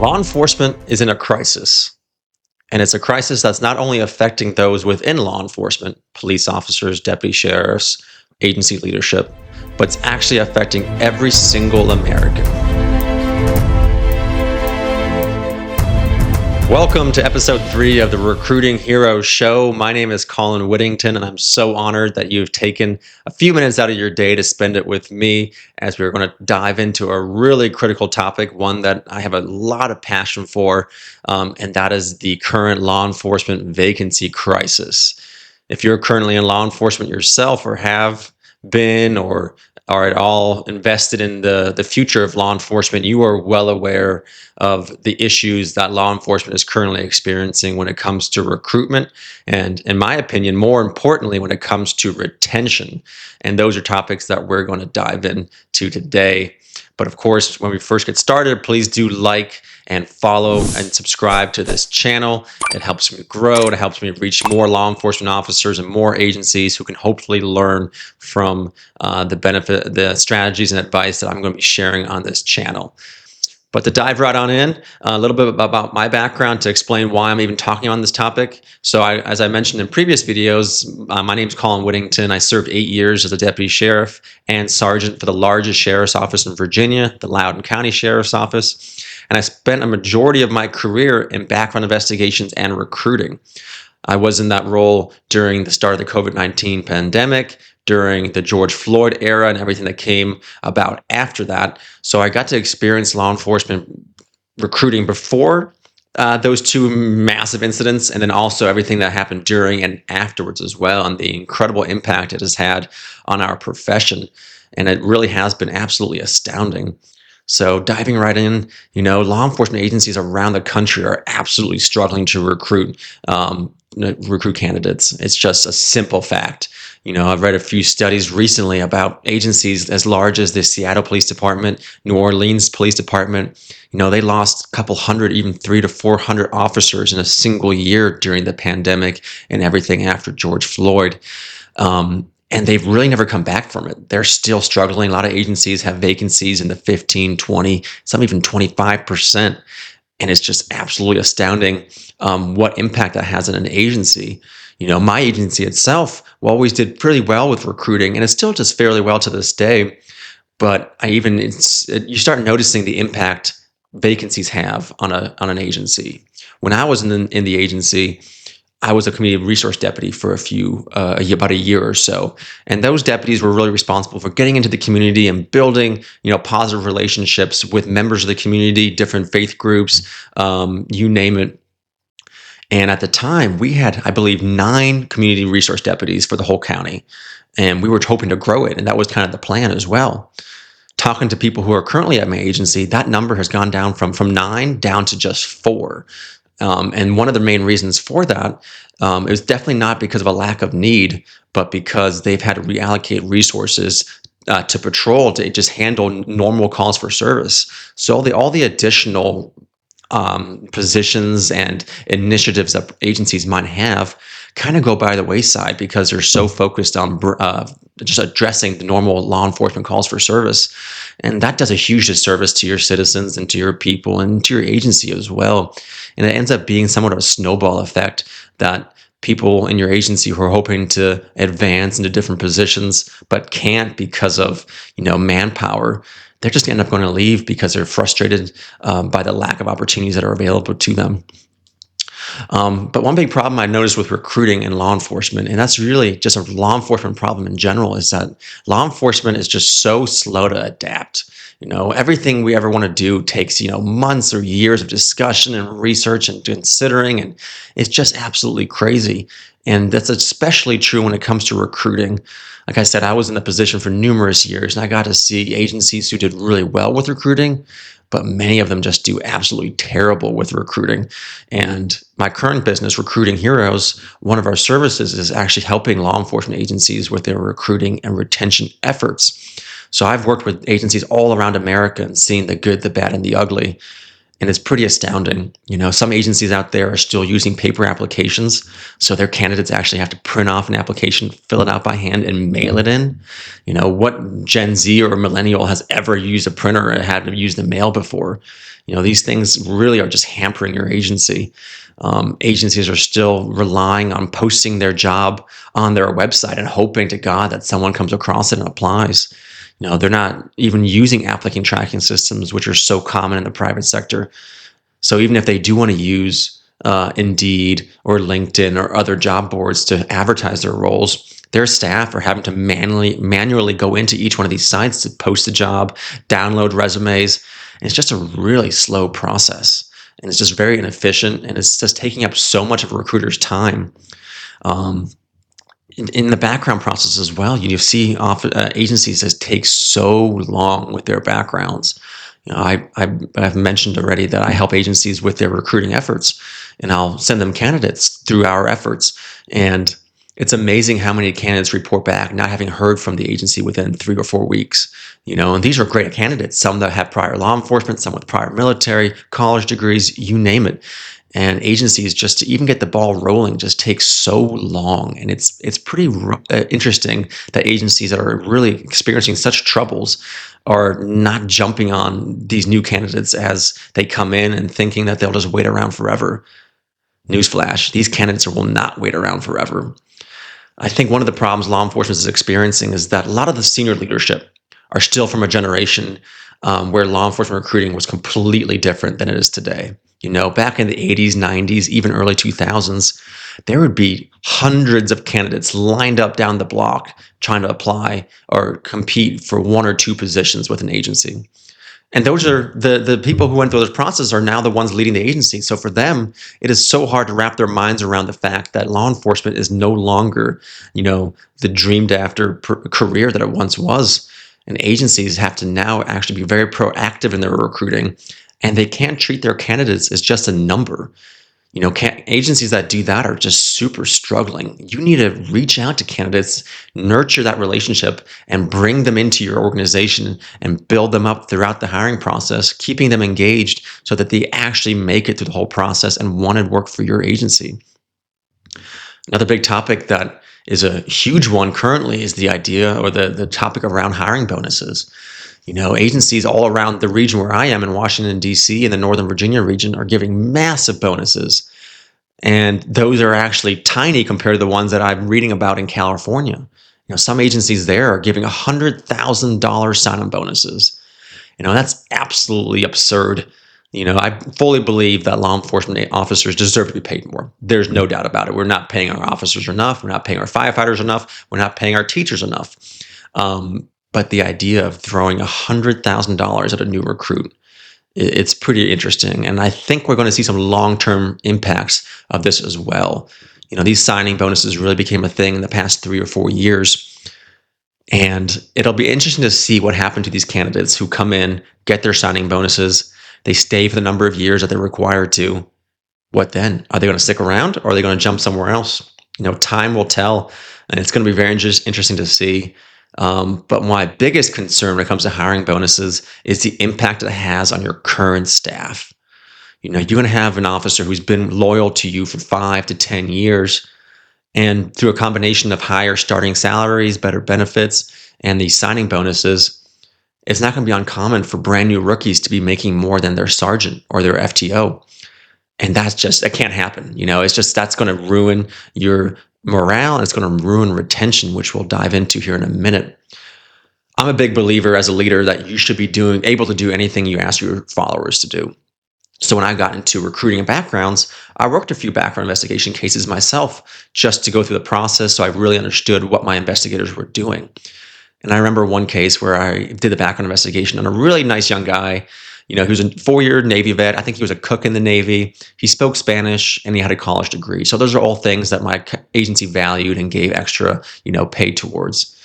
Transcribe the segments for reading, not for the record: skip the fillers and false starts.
Law enforcement is in a crisis, and it's a crisis that's not only affecting those within law enforcement, police officers, deputy sheriffs, agency leadership, but it's actually affecting every single American. Welcome to episode 3 of the Recruiting Heroes Show. My name is Colin Whittington, and I'm so honored that you've taken a few minutes out of your day to spend it with me as we're going to dive into a really critical topic, one that I have a lot of passion for, and that is the current law enforcement vacancy crisis. If you're currently in law enforcement yourself or have been or are at all invested in the future of law enforcement, you are well aware of the issues that law enforcement is currently experiencing when it comes to recruitment and, in my opinion, more importantly, when it comes to retention. And those are topics that we're going to dive into today. But of course, when we first get started, please do like and follow and subscribe to this channel. It helps me grow. It helps me reach more law enforcement officers and more agencies who can hopefully learn from the strategies and advice that I'm going to be sharing on this channel. But to dive right on in, a little bit about my background to explain why I'm even talking on this topic. So as I mentioned in previous videos, my name is Colin Whittington. I served 8 years as a deputy sheriff and sergeant for the largest sheriff's office in Virginia, the Loudoun County Sheriff's Office. And I spent a majority of my career in background investigations and recruiting. I was in that role during the start of the COVID-19 pandemic, during the George Floyd era and everything that came about after that. So I got to experience law enforcement recruiting before those two massive incidents, and then also everything that happened during and afterwards as well, and the incredible impact it has had on our profession. And it really has been absolutely astounding. So diving right in, law enforcement agencies around the country are absolutely struggling to recruit candidates. It's just a simple fact. I've read a few studies recently about agencies as large as the Seattle Police Department, New Orleans Police Department. They lost a couple hundred, even 300 to 400 officers in a single year during the pandemic and everything after George Floyd. And they've really never come back from it. They're still struggling. A lot of agencies have vacancies in the 15, 20, some even 25%. And it's just absolutely astounding what impact that has on an agency. My agency itself always did pretty well with recruiting, and it still does fairly well to this day. But you start noticing the impact vacancies have on an agency. When I was in the agency, I was a community resource deputy for about a year or so. And those deputies were really responsible for getting into the community and building, positive relationships with members of the community, different faith groups, you name it. And at the time, we had, I believe, 9 community resource deputies for the whole county. And we were hoping to grow it. And that was kind of the plan as well. Talking to people who are currently at my agency, that number has gone down from 9 down to just 4. And one of the main reasons for that is definitely not because of a lack of need, but because they've had to reallocate resources to patrol to just handle normal calls for service. So all the additional positions and initiatives that agencies might have kind of go by the wayside because they're so focused on just addressing the normal law enforcement calls for service. And that does a huge disservice to your citizens and to your people and to your agency as well. And it ends up being somewhat of a snowball effect that people in your agency who are hoping to advance into different positions but can't because of manpower, they're just end up going to leave because they're frustrated by the lack of opportunities that are available to them. But one big problem I noticed with recruiting in law enforcement, and that's really just a law enforcement problem in general, is that law enforcement is just so slow to adapt. Everything we ever want to do takes, months or years of discussion and research and considering, and it's just absolutely crazy. And that's especially true when it comes to recruiting. Like I said, I was in the position for numerous years, and I got to see agencies who did really well with recruiting, but many of them just do absolutely terrible with recruiting. And my current business, Recruiting Heroes, one of our services is actually helping law enforcement agencies with their recruiting and retention efforts. So I've worked with agencies all around America and seen the good, the bad, and the ugly. And it's pretty astounding. Some agencies out there are still using paper applications. So their candidates actually have to print off an application, fill it out by hand, and mail it in. What Gen Z or millennial has ever used a printer or had to use the mail before? These things really are just hampering your agency. Agencies are still relying on posting their job on their website and hoping to God that someone comes across it and applies. They're not even using applicant tracking systems, which are so common in the private sector. So even if they do want to use Indeed or LinkedIn or other job boards to advertise their roles, their staff are having to manually go into each one of these sites to post a job, download resumes. And it's just a really slow process. And it's just very inefficient. And it's just taking up so much of a recruiter's time. In the background process as well, you see agencies that take so long with their backgrounds. I've mentioned already that I help agencies with their recruiting efforts, and I'll send them candidates through our efforts. And it's amazing how many candidates report back not having heard from the agency within 3 or 4 weeks. And these are great candidates, some that have prior law enforcement, some with prior military, college degrees, you name it. And agencies, just to even get the ball rolling, just takes so long. And it's pretty interesting that agencies that are really experiencing such troubles are not jumping on these new candidates as they come in and thinking that they'll just wait around forever. Newsflash, these candidates will not wait around forever. I think one of the problems law enforcement is experiencing is that a lot of the senior leadership are still from a generation where law enforcement recruiting was completely different than it is today. Back in the 80s, 90s, even early 2000s, there would be hundreds of candidates lined up down the block trying to apply or compete for 1 or 2 positions with an agency. And those are the people who went through those processes are now the ones leading the agency. So for them, it is so hard to wrap their minds around the fact that law enforcement is no longer, the dreamed after career that it once was. And agencies have to now actually be very proactive in their recruiting. And they can't treat their candidates as just a number. Agencies that do that are just super struggling. You need to reach out to candidates, nurture that relationship, and bring them into your organization and build them up throughout the hiring process, keeping them engaged so that they actually make it through the whole process and want to work for your agency. Another big topic that is a huge one currently is the idea or the topic around hiring bonuses. Agencies all around the region where I am in Washington, D.C. and the Northern Virginia region are giving massive bonuses. And those are actually tiny compared to the ones that I'm reading about in California. Some agencies there are giving $100,000 sign-on bonuses. That's absolutely absurd. I fully believe that law enforcement officers deserve to be paid more. There's no doubt about it. We're not paying our officers enough. We're not paying our firefighters enough. We're not paying our teachers enough. But the idea of throwing $100,000 at a new recruit, it's pretty interesting. And I think we're going to see some long-term impacts of this as well. These signing bonuses really became a thing in the past 3 or 4 years. And it'll be interesting to see what happened to these candidates who come in, get their signing bonuses. They stay for the number of years that they're required to. What then? Are they going to stick around or are they going to jump somewhere else? Time will tell. And it's going to be very interesting to see. But my biggest concern when it comes to hiring bonuses is the impact it has on your current staff. You're going to have an officer who's been loyal to you for 5 to 10 years, and through a combination of higher starting salaries, better benefits, and these signing bonuses, it's not going to be uncommon for brand new rookies to be making more than their sergeant or their FTO. And that can't happen. That's going to ruin your morale, and it's going to ruin retention, which we'll dive into here in a minute. I'm a big believer as a leader that you should be able to do anything you ask your followers to do. So when I got into recruiting and backgrounds, I worked a few background investigation cases myself just to go through the process so I really understood what my investigators were doing. And I remember one case where I did the background investigation on a really nice young guy. He was a 4-year Navy vet. I think he was a cook in the Navy. He spoke Spanish and he had a college degree. So those are all things that my agency valued and gave extra, pay towards.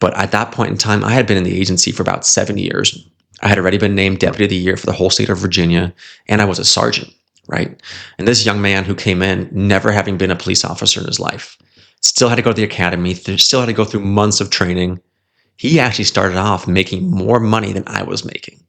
But at that point in time, I had been in the agency for about 7 years. I had already been named Deputy of the Year for the whole state of Virginia, and I was a sergeant, right? And this young man who came in, never having been a police officer in his life, still had to go to the academy, still had to go through months of training. He actually started off making more money than I was making.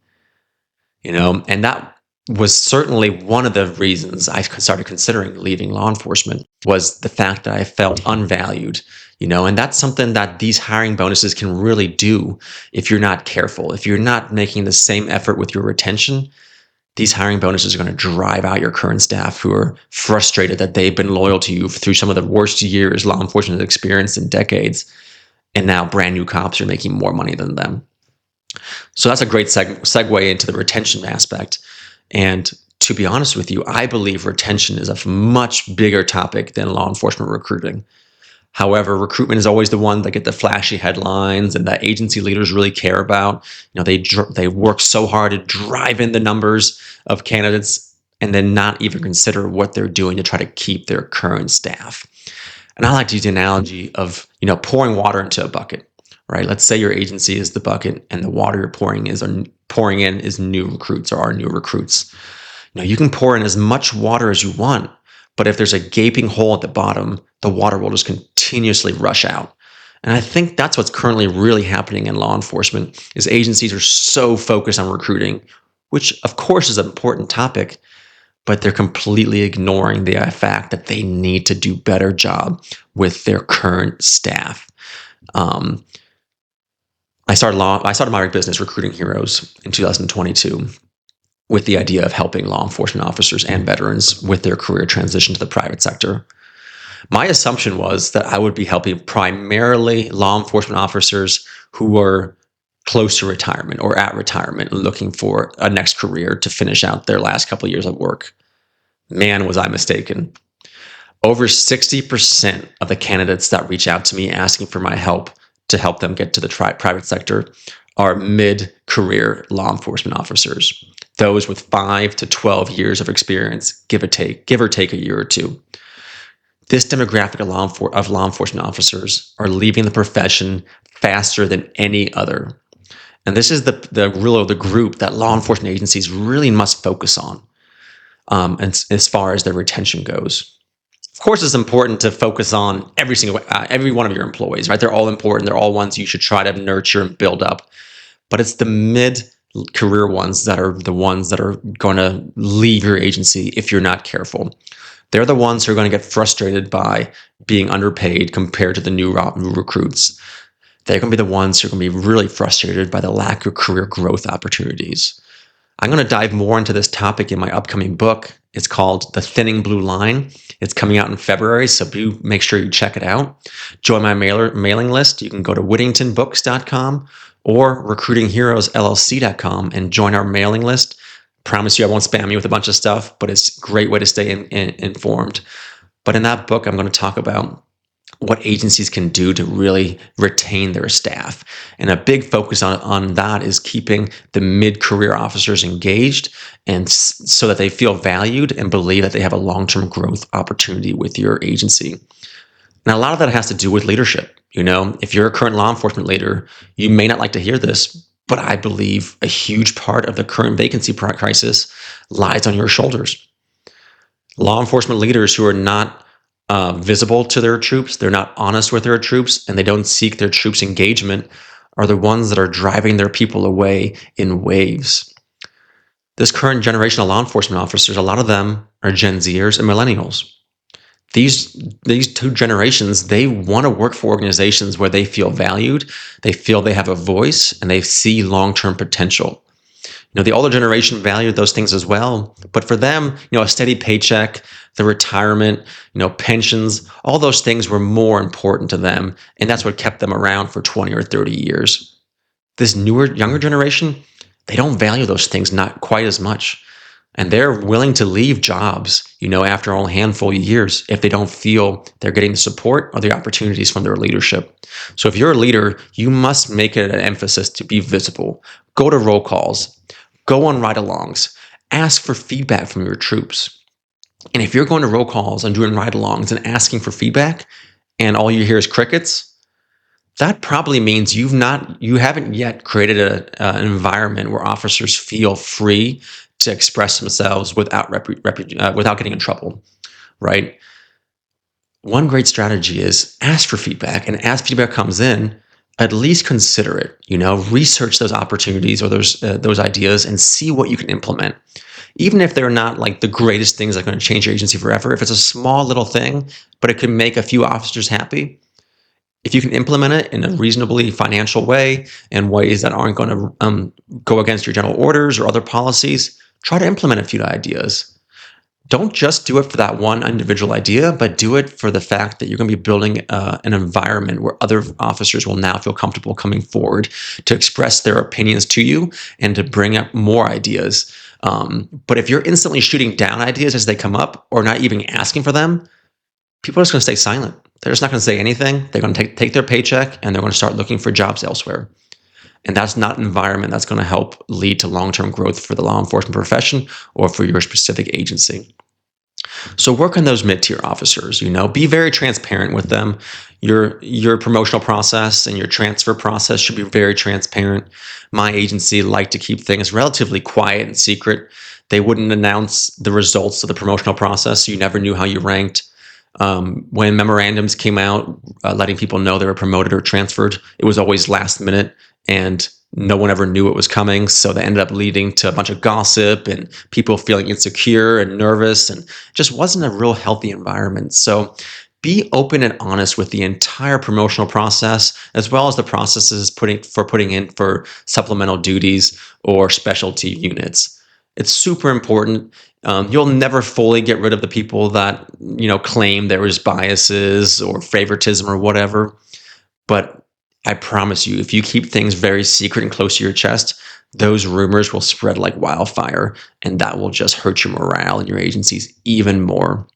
And that was certainly one of the reasons I started considering leaving law enforcement, was the fact that I felt unvalued, and that's something that these hiring bonuses can really do if you're not careful. If you're not making the same effort with your retention, these hiring bonuses are going to drive out your current staff who are frustrated that they've been loyal to you through some of the worst years law enforcement has experienced in decades. And now brand new cops are making more money than them. So that's a great segue into the retention aspect. And to be honest with you, I believe retention is a much bigger topic than law enforcement recruiting. However, recruitment is always the one that get the flashy headlines and that agency leaders really care about. They work so hard to drive in the numbers of candidates and then not even consider what they're doing to try to keep their current staff. And I like to use the analogy of, pouring water into a bucket, right? Let's say your agency is the bucket and the water you're pouring in is new recruits or are new recruits. You can pour in as much water as you want, but if there's a gaping hole at the bottom, the water will just continuously rush out. And I think that's what's currently really happening in law enforcement, is agencies are so focused on recruiting, which of course is an important topic, but they're completely ignoring the fact that they need to do a better job with their current staff. I started my business, Recruiting Heroes, in 2022 with the idea of helping law enforcement officers and veterans with their career transition to the private sector. My assumption was that I would be helping primarily law enforcement officers who were close to retirement or at retirement and looking for a next career to finish out their last couple of years of work. Man, was I mistaken. Over 60% of the candidates that reach out to me asking for my help to help them get to the private sector are mid-career law enforcement officers, those with 5 to 12 years of experience, give or take a year or two. This demographic of law enforcement officers are leaving the profession faster than any other. And this is the group that law enforcement agencies really must focus on, and as far as their retention goes. Of course, it's important to focus on every one of your employees, right? They're all important. They're all ones you should try to nurture and build up. But it's the mid-career ones that are the ones that are going to leave your agency if you're not careful. They're the ones who are going to get frustrated by being underpaid compared to the new recruits. They're going to be the ones who are going to be really frustrated by the lack of career growth opportunities. I'm going to dive more into this topic in my upcoming book. It's called The Thinning Blue Line. It's coming out in February, so do make sure you check it out. Join my mailing list. You can go to whittingtonbooks.com or recruitingheroesllc.com and join our mailing list. Promise you I won't spam you with a bunch of stuff, but it's a great way to stay informed. But in that book, I'm going to talk about what agencies can do to really retain their staff. And a big focus on that is keeping the mid-career officers engaged and so that they feel valued and believe that they have a long-term growth opportunity with your agency. Now, a lot of that has to do with leadership. If you're a current law enforcement leader, you may not like to hear this, but I believe a huge part of the current vacancy crisis lies on your shoulders. Law enforcement leaders who are not visible to their troops, they're not honest with their troops, and they don't seek their troops' engagement, are the ones that are driving their people away in waves. This current generation of law enforcement officers, a lot of them are Gen Zers and millennials. These two generations, they want to work for organizations where they feel valued, they feel they have a voice, and they see long-term potential. The older generation valued those things as well, but for them, a steady paycheck, the retirement, pensions, all those things were more important to them, and that's what kept them around for 20 or 30 years. This younger generation, they don't value those things not quite as much, and they're willing to leave jobs, after only a handful of years if they don't feel they're getting the support or the opportunities from their leadership. So if you're a leader, you must make it an emphasis to be visible. Go to roll calls. Go on ride-alongs. Ask for feedback from your troops. And if you're going to roll calls and doing ride-alongs and asking for feedback, and all you hear is crickets, that probably means you haven't yet created an environment where officers feel free to express themselves without getting in trouble, right? One great strategy is ask for feedback, and as feedback comes in, at least consider it. Research those opportunities or those ideas and see what you can implement. even if they're not like the greatest things that are going to change your agency forever. If it's a small little thing, but it can make a few officers happy, if you can implement it in a reasonably financial way, in ways that aren't going to go against your general orders or other policies, try to implement a few ideas. Don't just do it for that one individual idea, but do it for the fact that you're going to be building an environment where other officers will now feel comfortable coming forward to express their opinions to you and to bring up more ideas. But if you're instantly shooting down ideas as they come up or not even asking for them, people are just going to stay silent. They're just not going to say anything. They're going to take their paycheck and they're going to start looking for jobs elsewhere. And that's not an environment that's going to help lead to long-term growth for the law enforcement profession or for your specific agency. So work on those mid-tier officers, be very transparent with them. Your promotional process and your transfer process should be very transparent. My agency liked to keep things relatively quiet and secret. They wouldn't announce the results of the promotional process, so you never knew how you ranked. When memorandums came out letting people know they were promoted or transferred, it was always last minute and no one ever knew it was coming. So that ended up leading to a bunch of gossip and people feeling insecure and nervous, and just wasn't a real healthy environment. So be open and honest with the entire promotional process, as well as the processes putting in for supplemental duties or specialty units. It's super important. You'll never fully get rid of the people that, claim there was biases or favoritism or whatever. But I promise you, if you keep things very secret and close to your chest, those rumors will spread like wildfire, and that will just hurt your morale in your agencies even more.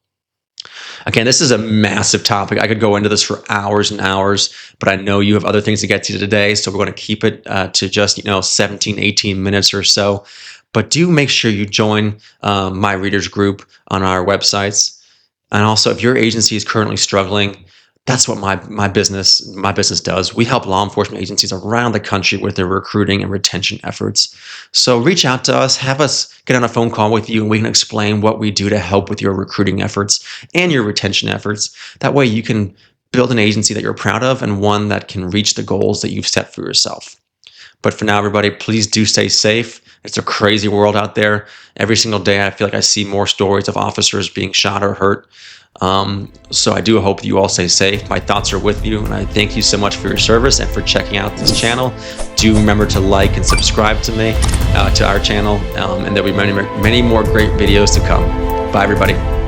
Again, this is a massive topic. I could go into this for hours and hours, but I know you have other things to get to today, so we're going to keep it to just 17, 18 minutes or so. But do make sure you join my readers group on our websites. And also, if your agency is currently struggling, that's what my business does. We help law enforcement agencies around the country with their recruiting and retention efforts. So reach out to us, have us get on a phone call with you, and we can explain what we do to help with your recruiting efforts and your retention efforts. That way you can build an agency that you're proud of and one that can reach the goals that you've set for yourself. But for now, everybody, please do stay safe. It's a crazy world out there. Every single day, I feel like I see more stories of officers being shot or hurt. So I do hope you all stay safe. My thoughts are with you, and I thank you so much for your service and for checking out this channel. Do remember to like and subscribe to me, to our channel, and there'll be many more great videos to come. Bye, everybody.